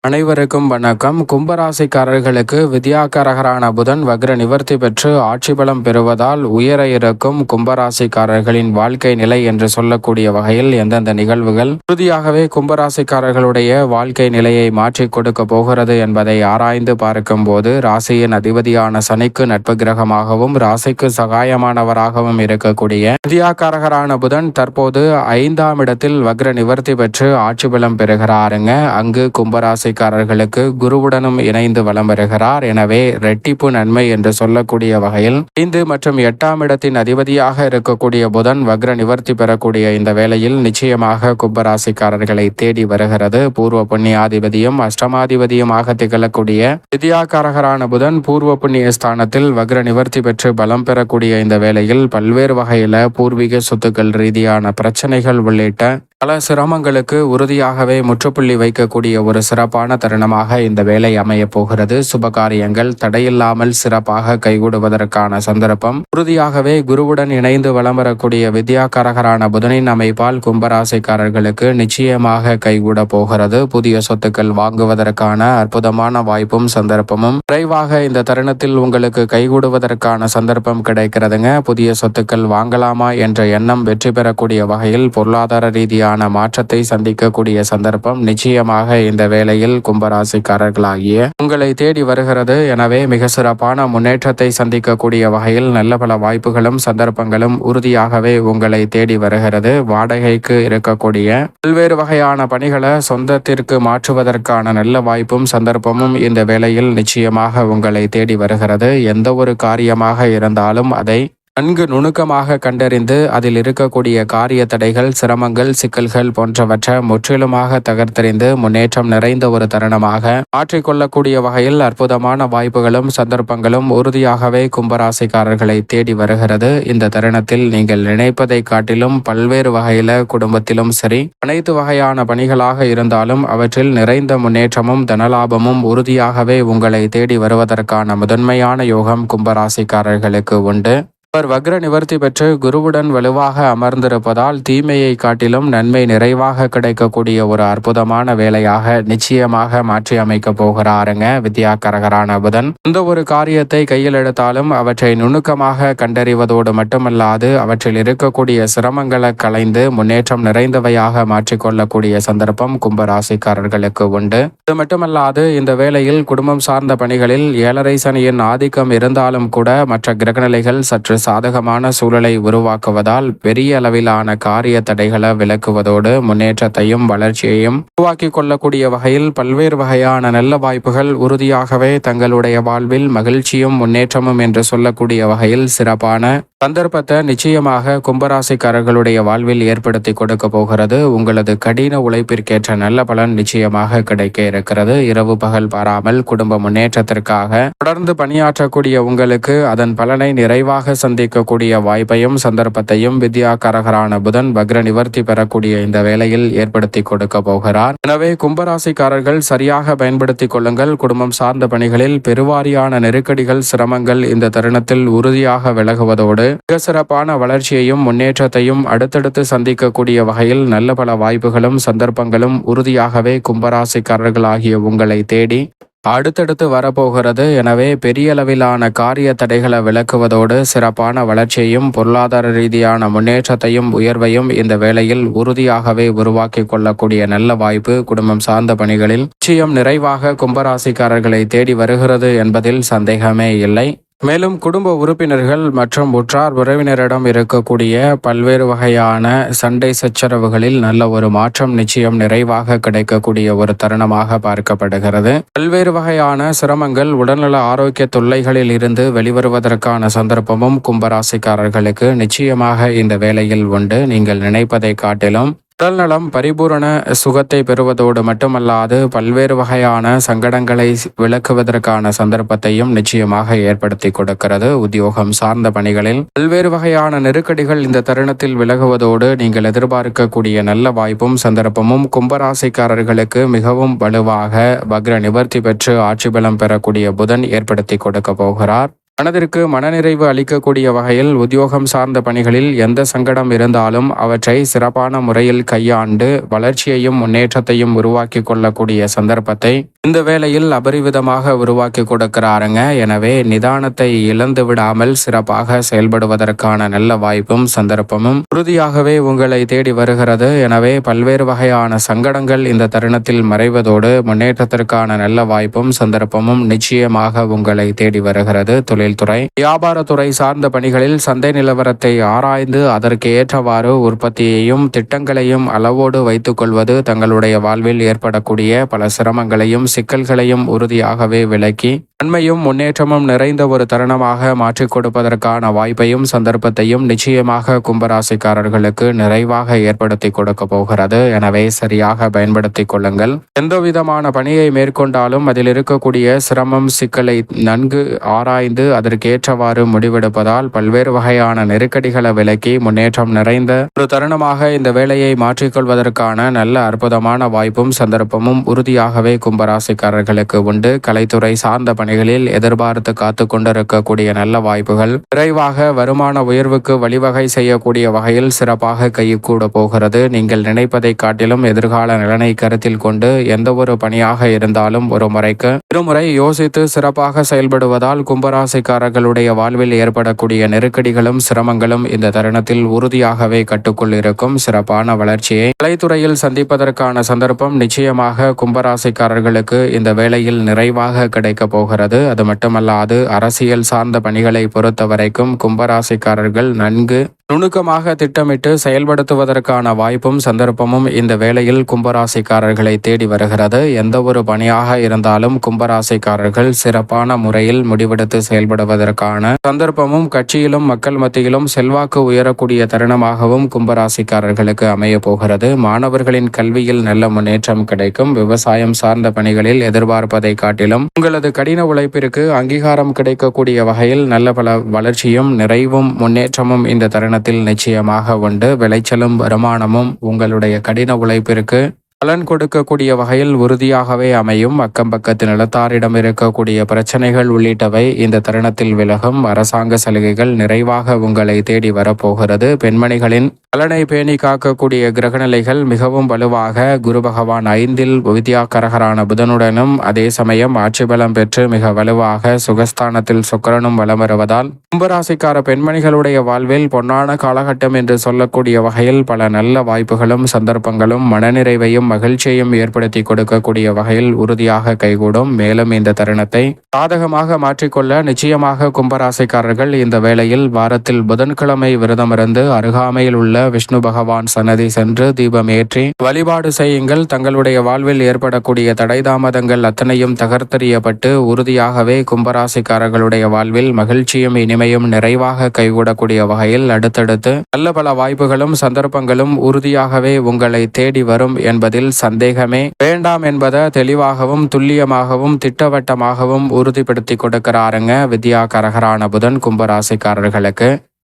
அனைவருக்கும் வணக்கம். கும்பராசிக்காரர்களுக்கு வித்யாகாரகரான புதன் வக்ர நிவர்த்தி பெற்று ஆட்சி பலம் பெறுவதால் உயர இருக்கும் கும்பராசிக்காரர்களின் வாழ்க்கை நிலை என்று சொல்லக்கூடிய வகையில் எந்தெந்த நிகழ்வுகள் உறுதியாகவே கும்பராசிக்காரர்களுடைய வாழ்க்கை நிலையை மாற்றிக் கொடுக்க போகிறது என்பதை ஆராய்ந்து பார்க்கும் போது, ராசியின் அதிபதியான சனிக்கு நட்பு கிரகமாகவும் ராசிக்கு சகாயமானவராகவும் இருக்கக்கூடிய வித்யாகாரகரான புதன் தற்போது 5ஆம் இடத்தில் வக்ர நிவர்த்தி பெற்று ஆட்சி பலம் பெறுகிறாருங்க. அங்கு கும்பராசி காரர்களுக்கு குருவுடனும் இணைந்து வலம் வருகிறார். எனவே ரெட்டிப்பு நன்மை என்று சொல்லக்கூடிய வகையில் 5 மற்றும் 8ஆம் இடத்தின் அதிபதியாக இருக்கக்கூடிய புதன் வக்ர நிவர்த்தி பெறக்கூடிய இந்த வேளையில் நிச்சயமாக கும்பராசிக்காரர்களை தேடி வருகிறது. பூர்வ புண்ணியாதிபதியும் அஷ்டமாதிபதியுமாக திகழக்கூடிய வித்யாகாரகரான புதன் பூர்வ புண்ணிய ஸ்தானத்தில் வக்ர நிவர்த்தி பெற்று பலம் பெறக்கூடிய இந்த வேளையில் பல்வேறு வகையில பூர்வீக சொத்துக்கள் ரீதியான பிரச்சனைகள் உள்ளிட்ட பல சிரமங்களுக்கு உறுதியாகவே முற்றுப்புள்ளி வைக்கக்கூடிய ஒரு சிறப்பான தருணமாக இந்த வேலை அமைய போகிறது. சுபகாரியங்கள் தடையில்லாமல் சிறப்பாக கைகூடுவதற்கான சந்தர்ப்பம் உறுதியாகவே குருவுடன் இணைந்து வலம் வரக்கூடிய வித்யாகாரகரான புதனின் அமைப்பால் கும்பராசிக்காரர்களுக்கு நிச்சயமாக கைகூட போகிறது. புதிய சொத்துக்கள் வாங்குவதற்கான அற்புதமான வாய்ப்பும் சந்தர்ப்பமும் விரைவாக இந்த தருணத்தில் உங்களுக்கு கைகூடுவதற்கான சந்தர்ப்பம் கிடைக்கிறதுங்க. புதிய சொத்துக்கள் வாங்கலாமா என்ற எண்ணம் வெற்றி பெறக்கூடிய வகையில் பொருளாதார ரீதியான மாற்றத்தை சந்திக்கக்கூடிய சந்தர்ப்பம் நிச்சயமாக இந்த வேளையில் கும்பராசிக்காரர்களாகிய உங்களை தேடி வருகிறது. எனவே மிக சிறப்பான முன்னேற்றத்தை சந்திக்கக்கூடிய வகையில் நல்ல பல வாய்ப்புகளும் சந்தர்ப்பங்களும் உறுதியாகவே உங்களை தேடி வருகிறது. வாடகைக்கு இருக்கக்கூடிய பல்வேறு வகையான பணிகளை சொந்தத்திற்கு மாற்றுவதற்கான நல்ல வாய்ப்பும் சந்தர்ப்பமும் இந்த வேளையில் நிச்சயமாக உங்களை தேடி வருகிறது. எந்த ஒரு காரியமாக இருந்தாலும் அதை நன்கு நுணுக்கமாக கண்டறிந்து அதில் இருக்கக்கூடிய காரிய தடைகள், சிரமங்கள், சிக்கல்கள் போன்றவற்றை முற்றிலுமாக தகர்த்தெறிந்து முன்னேற்றம் நிறைந்த ஒரு தருணமாக மாற்றிக்கொள்ளக்கூடிய வகையில் அற்புதமான வாய்ப்புகளும் சந்தர்ப்பங்களும் உறுதியாகவே கும்பராசிக்காரர்களை தேடி வருகிறது. இந்த தருணத்தில் நீங்கள் நினைப்பதை காட்டிலும் பல்வேறு வகையில குடும்பத்திலும் சரி, அனைத்து வகையான பணிகளாக இருந்தாலும் அவற்றில் நிறைந்த முன்னேற்றமும் தனலாபமும் உறுதியாகவே உங்களை தேடி வருவதற்கான முதன்மையான யோகம் கும்பராசிக்காரர்களுக்கு உண்டு. அவர் வக்ர நிவர்த்தி பெற்று குருவுடன் வலுவாக அமர்ந்திருப்பதால் தீமையை காட்டிலும் நன்மை நிறைவாக கிடைக்கக்கூடிய ஒரு அற்புதமான வேலையாக நிச்சயமாக மாற்றி அமைக்க போகிறாருங்க வித்யாகாரகரான புதன். எந்த ஒரு காரியத்தை கையில் எடுத்தாலும் அவற்றை நுணுக்கமாக கண்டறிவதோடு மட்டுமல்லாது அவற்றில் இருக்கக்கூடிய சிரமங்களை களைந்து முன்னேற்றம் நிறைந்தவையாக மாற்றிக்கொள்ளக்கூடிய சந்தர்ப்பம் கும்பராசிக்காரர்களுக்கு உண்டு. இது மட்டுமல்லாது இந்த வேளையில் குடும்பம் சார்ந்த பணிகளில் 7.5 சனியின் ஆதிக்கம் இருந்தாலும் கூட மற்ற கிரகநிலைகள் சற்று சாதகமான சூழலை உருவாக்குவதால் பெரிய அளவிலான காரிய தடைகளை விலக்குவதோடு முன்னேற்றத்தையும் வளர்ச்சியையும் உருவாக்கி கொள்ளக்கூடிய வகையில் பல்வேறு வகையான நல்ல வாய்ப்புகள் உறுதியாகவே தங்களுடைய வாழ்வில் மகிழ்ச்சியும் முன்னேற்றமும் என்று சொல்லக்கூடிய வகையில் சிறப்பான சந்தர்ப்பத்தை நிச்சயமாக கும்பராசிக்காரர்களுடைய வாழ்வில் ஏற்படுத்தி கொடுக்க போகிறது. உங்களது கடின உழைப்பிற்கேற்ற நல்ல பலன் நிச்சயமாக கிடைக்க இருக்கிறது. இரவு பகல் பாராமல் குடும்ப முன்னேற்றத்திற்காக தொடர்ந்து பணியாற்றக்கூடிய உங்களுக்கு அதன் பலனை நிறைவாக சந்திக்கக்கூடிய வாய்ப்பையும் சந்தர்ப்பத்தையும் வித்யாகாரகரான புதன் வக்ர நிவர்த்தி பெறக்கூடிய இந்த வேளையில் ஏற்படுத்தி கொடுக்க போகிறார். எனவே கும்பராசிக்காரர்கள் சரியாக பயன்படுத்திக் கொள்ளுங்கள். குடும்பம் சார்ந்த பணிகளில் பெருவாரியான நெருக்கடிகள், சிரமங்கள் இந்த தருணத்தில் உறுதியாக விலகுவதோடு மிக சிறப்பான வளர்ச்சியையும் முன்னேற்றத்தையும் அடுத்தடுத்து சந்திக்கக்கூடிய வகையில் நல்ல பல வாய்ப்புகளும் சந்தர்ப்பங்களும் உறுதியாகவே கும்பராசிக்காரர்களாகிய உங்களை தேடி அடுத்தடுத்து வரப்போகிறது. எனவே பெரிய அளவிலான காரிய தடைகளை விலக்குவதோடு சிறப்பான வளர்ச்சியையும் பொருளாதார ரீதியான முன்னேற்றத்தையும் உயர்வையும் இந்த வேளையில் உறுதியாகவே உருவாக்கி கொள்ளக்கூடிய நல்ல வாய்ப்பு குடும்பம் சார்ந்த பணிகளில் நிச்சயம் நிறைவாக கும்பராசிக்காரர்களை தேடி வருகிறது என்பதில் சந்தேகமே இல்லை. மேலும் குடும்ப உறுப்பினர்கள் மற்றும் உற்றார் உறவினரிடம் இருக்கக்கூடிய பல்வேறு வகையான சண்டை சச்சரவுகளில் நல்ல ஒரு மாற்றம் நிச்சயம் நிறைவாக கிடைக்கக்கூடிய ஒரு தருணமாக பார்க்கப்படுகிறது. பல்வேறு வகையான சிரமங்கள், உடல்நல ஆரோக்கிய தொல்லைகளில் இருந்து வெளிவருவதற்கான சந்தர்ப்பமும் கும்பராசிக்காரர்களுக்கு நிச்சயமாக இந்த வேளையில் உண்டு. நீங்கள் நினைப்பதை காட்டிலும் உடல்நலம் பரிபூரண சுகத்தை பெறுவதோடு மட்டுமல்லாது பல்வேறு வகையான சங்கடங்களை விளக்குவதற்கான சந்தர்ப்பத்தையும் நிச்சயமாக ஏற்படுத்தி கொடுக்கிறது. உத்தியோகம் சார்ந்த பணிகளில் பல்வேறு வகையான நெருக்கடிகள் இந்த தருணத்தில் விலகுவதோடு நீங்கள் எதிர்பார்க்கக்கூடிய நல்ல வாய்ப்பும் சந்தர்ப்பமும் கும்பராசிக்காரர்களுக்கு மிகவும் வலுவாக வக்ர நிவர்த்தி பெற்று ஆட்சி பலம் பெறக்கூடிய புதன் ஏற்படுத்தி கொடுக்க போகிறார். மனதிற்கு மனநிறைவு அளிக்கக்கூடிய வகையில் உத்தியோகம் சார்ந்த பணிகளில் எந்த சங்கடம் இருந்தாலும் அவற்றை சிறப்பான முறையில் கையாண்டு வளர்ச்சியையும் முன்னேற்றத்தையும் உருவாக்கி கொள்ளக்கூடிய சந்தர்ப்பத்தை இந்த வேளையில் அபரிவிதமாக உருவாக்கி கொடுக்கிறாருங்க. எனவே நிதானத்தை இழந்து விடாமல் சிறப்பாக செயல்படுவதற்கான நல்ல வாய்ப்பும் சந்தர்ப்பமும் உறுதியாகவே உங்களை தேடி வருகிறது. எனவே பல்வேறு வகையான சங்கடங்கள் இந்த தருணத்தில் மறைவதோடு முன்னேற்றத்திற்கான நல்ல வாய்ப்பும் சந்தர்ப்பமும் நிச்சயமாக உங்களை தேடி வருகிறது. தொழில்துறை வியாபாரத்துறை சார்ந்த பணிகளில் சந்தை நிலவரத்தை ஆராய்ந்து அதற்கு ஏற்றவாறு உற்பத்தியையும் திட்டங்களையும் அளவோடு வைத்துக் கொள்வது தங்களுடைய வாழ்வில் ஏற்படக்கூடிய பல சிரமங்களையும் சிக்கல்களையும் உறுதியாகவே விலக்கி நன்மையும் முன்னேற்றமும் நிறைந்த ஒரு தருணமாக மாற்றிக் கொடுப்பதற்கான வாய்ப்பையும் சந்தர்ப்பத்தையும் நிச்சயமாக கும்பராசிக்காரர்களுக்கு நிறைவாக ஏற்படுத்தி கொடுக்க போகிறது. எனவே சரியாக பயன்படுத்திக் கொள்ளுங்கள். எந்தவிதமான பணியை மேற்கொண்டாலும் அதில் இருக்கக்கூடிய சிரமம் சிக்கலை நன்கு ஆராய்ந்து அதற்கேற்றவாறு முடிவெடுப்பதால் பல்வேறு வகையான நெருக்கடிகளை விலக்கி முன்னேற்றம் நிறைந்த ஒரு தருணமாக இந்த வேலையை மாற்றிக்கொள்வதற்கான நல்ல அற்புதமான வாய்ப்பும் சந்தர்ப்பமும் உறுதியாகவே கும்பராசிக்காரர்களுக்கு உண்டு. கலைத்துறை சார்ந்த பணிகளில் எதிர்பார்த்து காத்து கொண்டிருக்கக்கூடிய நல்ல வாய்ப்புகள் விரைவாக வருமான உயர்வுக்கு வழிவகை செய்யக்கூடிய வகையில் சிறப்பாக கைகூட போகிறது. நீங்கள் நினைப்பதை காட்டிலும் எதிர்கால நலனை கருத்தில் கொண்டு எந்த ஒரு பணியாக இருந்தாலும் ஒரு முறைக்கு இருமுறை யோசித்து சிறப்பாக செயல்படுவதால் கும்பராசிக்காரர்களுடைய வாழ்வில் ஏற்படக்கூடிய நெருக்கடிகளும் சிரமங்களும் இந்த தருணத்தில் உறுதியாகவே கட்டுக்குள் இருக்கும். சிறப்பான வளர்ச்சியை கலைத்துறையில் சந்திப்பதற்கான சந்தர்ப்பம் நிச்சயமாக கும்பராசிக்காரர்களுக்கு இந்த வேளையில் நிறைவாக கிடைக்க போகிறது. அது மட்டுமல்லாது அரசியல் சார்ந்த பணிகளை பொறுத்த வரைக்கும் கும்பராசிக்காரர்கள் நன்கு நுணுக்கமாக திட்டமிட்டு செயல்படுத்துவதற்கான வாய்ப்பும் சந்தர்ப்பமும் இந்த வேளையில் கும்பராசிக்காரர்களை தேடி வருகிறது. எந்த ஒரு பணியாக இருந்தாலும் கும்பராசிக்காரர்கள் சிறப்பான முறையில் முடிவெடுத்து செயல்படுவதற்கான சந்தர்ப்பமும் கட்சியிலும் மக்கள் மத்தியிலும் செல்வாக்கு உயரக்கூடிய தருணமாகவும் கும்பராசிக்காரர்களுக்கு அமைய போகிறது. மாணவர்களின் கல்வியில் நல்ல முன்னேற்றம் கிடைக்கும். விவசாயம் சார்ந்த பணிகளில் எதிர்பார்ப்பதை காட்டிலும் உங்களது கடின உழைப்பிற்கு அங்கீகாரம் கிடைக்கக்கூடிய வகையில் நல்ல பல வளர்ச்சியும் நிறைவும் முன்னேற்றமும் இந்த தருணத்தில் நிச்சயமாக உண்டு. விளைச்சலும் வருமானமும் உங்களுடைய கடின உழைப்பிற்கு பலன் கொடுக்கக்கூடிய வகையில் உறுதியாகவே அமையும். அக்கம் பக்கத்து நிலத்தாரிடம் இருக்கக்கூடிய பிரச்சனைகள் உள்ளிட்டவை இந்த தருணத்தில் விலகும். அரசாங்க சலுகைகள் நிறைவாக உங்களை தேடி வரப்போகிறது. பெண்மணிகளின் பலனை பேணி காக்கக்கூடிய கிரகநிலைகள் மிகவும் வலுவாக குரு பகவான் 5ல் வித்யாகரகரான புதனுடனும் அதே சமயம் ஆட்சி பலம் பெற்று மிக வலுவாக சுகஸ்தானத்தில் சுக்கிரனும் வலம் வருவதால் கும்பராசிக்கார பெண்மணிகளுடைய வாழ்வில் பொன்னான காலகட்டம் என்று சொல்லக்கூடிய வகையில் பல நல்ல வாய்ப்புகளும் சந்தர்ப்பங்களும் மனநிறைவையும் மகிழ்ச்சியையும் ஏற்படுத்தி கொடுக்கக்கூடிய வகையில் உறுதியாக கைகூடும். மேலும் இந்த தருணத்தை சாதகமாக மாற்றிக்கொள்ள நிச்சயமாக கும்பராசிக்காரர்கள் இந்த வேளையில் வாரத்தில் புதன்கிழமை விரதமிருந்து அருகாமையில் உள்ள விஷ்ணு பகவான் சன்னதி சென்று தீபம் ஏற்றி வழிபாடு செய்யுங்கள். தங்களுடைய வாழ்வில் ஏற்படக்கூடிய தடை தாமதங்கள் அத்தனையும் தகர்த்தெறியப்பட்டு உறுதியாகவே கும்பராசிக்காரர்களுடைய வாழ்வில் மகிழ்ச்சியும் இனிமையும் நிறைவாக கைகூடக்கூடிய வகையில் அடுத்தடுத்து நல்ல பல வாய்ப்புகளும் சந்தர்ப்பங்களும் உறுதியாகவே உங்களை தேடி வரும் என்பதில் சந்தேகமே வேண்டாம் என்பதை தெளிவாகவும் துல்லியமாகவும் திட்டவட்டமாகவும் உறுதிப்படுத்தி கொடுக்கிறாருங்க வித்யாகரகரான புதன் கும்பராசிக்காரர்களுக்கு.